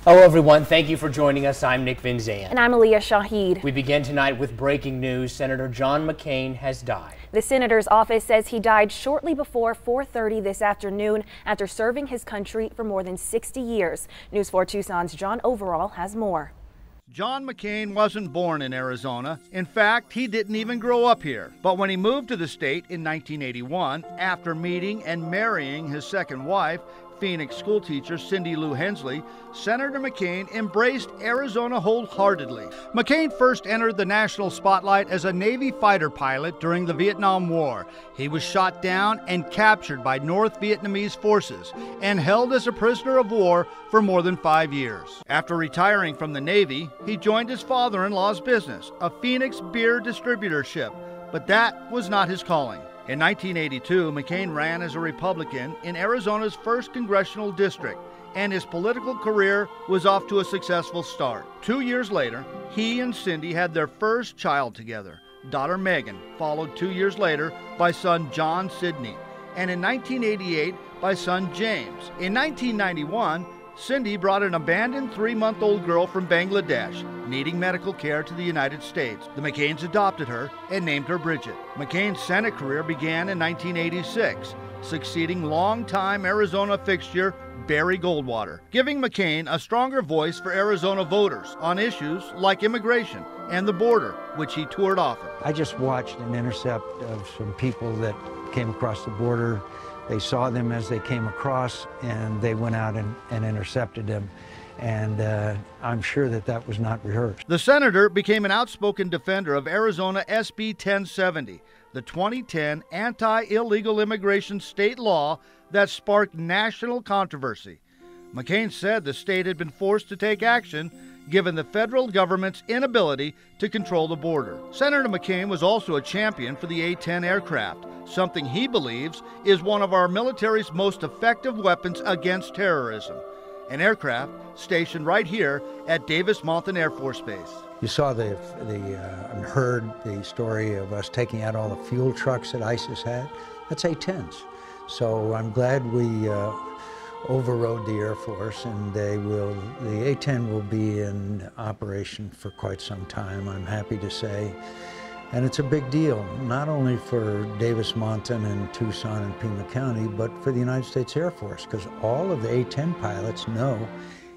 Hello everyone, thank you for joining us. I'm Nick Vinzan. And I'm Aliyah Shahid. We begin tonight with breaking news. Senator John McCain has died. The senator's office says he died shortly before 4:30 this afternoon after serving his country for more than 60 years. News 4 Tucson's John Overall has more. John McCain wasn't born in Arizona. In fact, he didn't even grow up here. But when he moved to the state in 1981, after meeting and marrying his second wife, Phoenix schoolteacher Cindy Lou Hensley, Senator McCain embraced Arizona wholeheartedly. McCain first entered the national spotlight as a Navy fighter pilot during the Vietnam War. He was shot down and captured by North Vietnamese forces and held as a prisoner of war for more than 5 years. After retiring from the Navy, he joined his father-in-law's business, a Phoenix beer distributorship, but that was not his calling. In 1982, McCain ran as a Republican in Arizona's 1st Congressional District, and his political career was off to a successful start. 2 years later, he and Cindy had their first child together, daughter Megan, followed 2 years later by son John Sidney, and in 1988 by son James. In 1991, Cindy brought an abandoned 3-month-old girl from Bangladesh, needing medical care, to the United States. The McCains adopted her and named her Bridget. McCain's Senate career began in 1986, succeeding longtime Arizona fixture Barry Goldwater, giving McCain a stronger voice for Arizona voters on issues like immigration and the border, which he toured often. I just watched an intercept of some people that came across the border. They saw them as they came across, and they went out and intercepted them. And I'm sure that that was not rehearsed. The senator became an outspoken defender of Arizona SB 1070, the 2010 anti-illegal immigration state law that sparked national controversy. McCain said the state had been forced to take action given the federal government's inability to control the border. Senator McCain was also a champion for the A-10 aircraft, something he believes is one of our military's most effective weapons against terrorism. An aircraft stationed right here at Davis-Monthan Air Force Base. You saw and heard the story of us taking out all the fuel trucks that ISIS had. That's A-10s. So I'm glad we overrode the Air Force, and the A-10 will be in operation for quite some time, I'm happy to say. And it's a big deal, not only for Davis-Monthan and Tucson and Pima County, but for the United States Air Force, because all of the A-10 pilots know,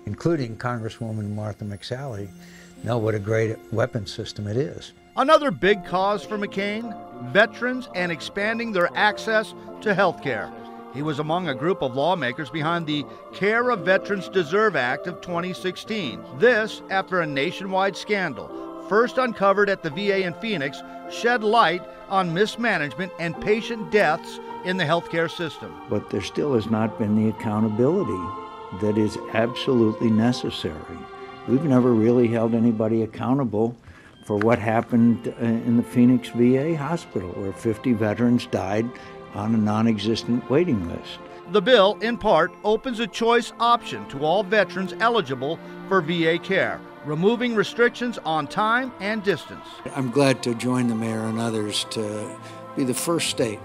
including Congresswoman Martha McSally, know what a great weapon system it is. Another big cause for McCain, veterans and expanding their access to health care. He was among a group of lawmakers behind the Care of Veterans Deserve Act of 2016. This after a nationwide scandal, first uncovered at the VA in Phoenix, shed light on mismanagement and patient deaths in the healthcare system. But there still has not been the accountability that is absolutely necessary. We've never really held anybody accountable for what happened in the Phoenix VA hospital, where 50 veterans died on a non-existent waiting list. The bill, in part, opens a choice option to all veterans eligible for VA care, removing restrictions on time and distance. I'm glad to join the mayor and others to be the first state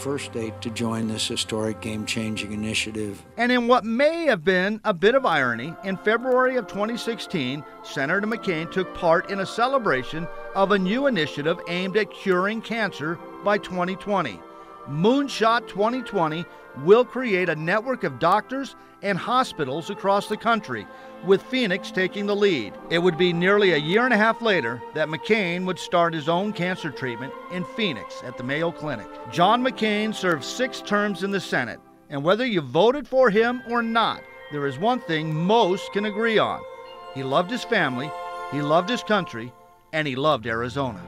to join this historic game-changing initiative. And in what may have been a bit of irony, in February of 2016, Senator McCain took part in a celebration of a new initiative aimed at curing cancer by 2020. Moonshot 2020 will create a network of doctors and hospitals across the country, with Phoenix taking the lead. It would be nearly a year and a half later that McCain would start his own cancer treatment in Phoenix at the Mayo Clinic. John McCain served 6 terms in the Senate, and whether you voted for him or not, there is one thing most can agree on. He loved his family, he loved his country, and he loved Arizona.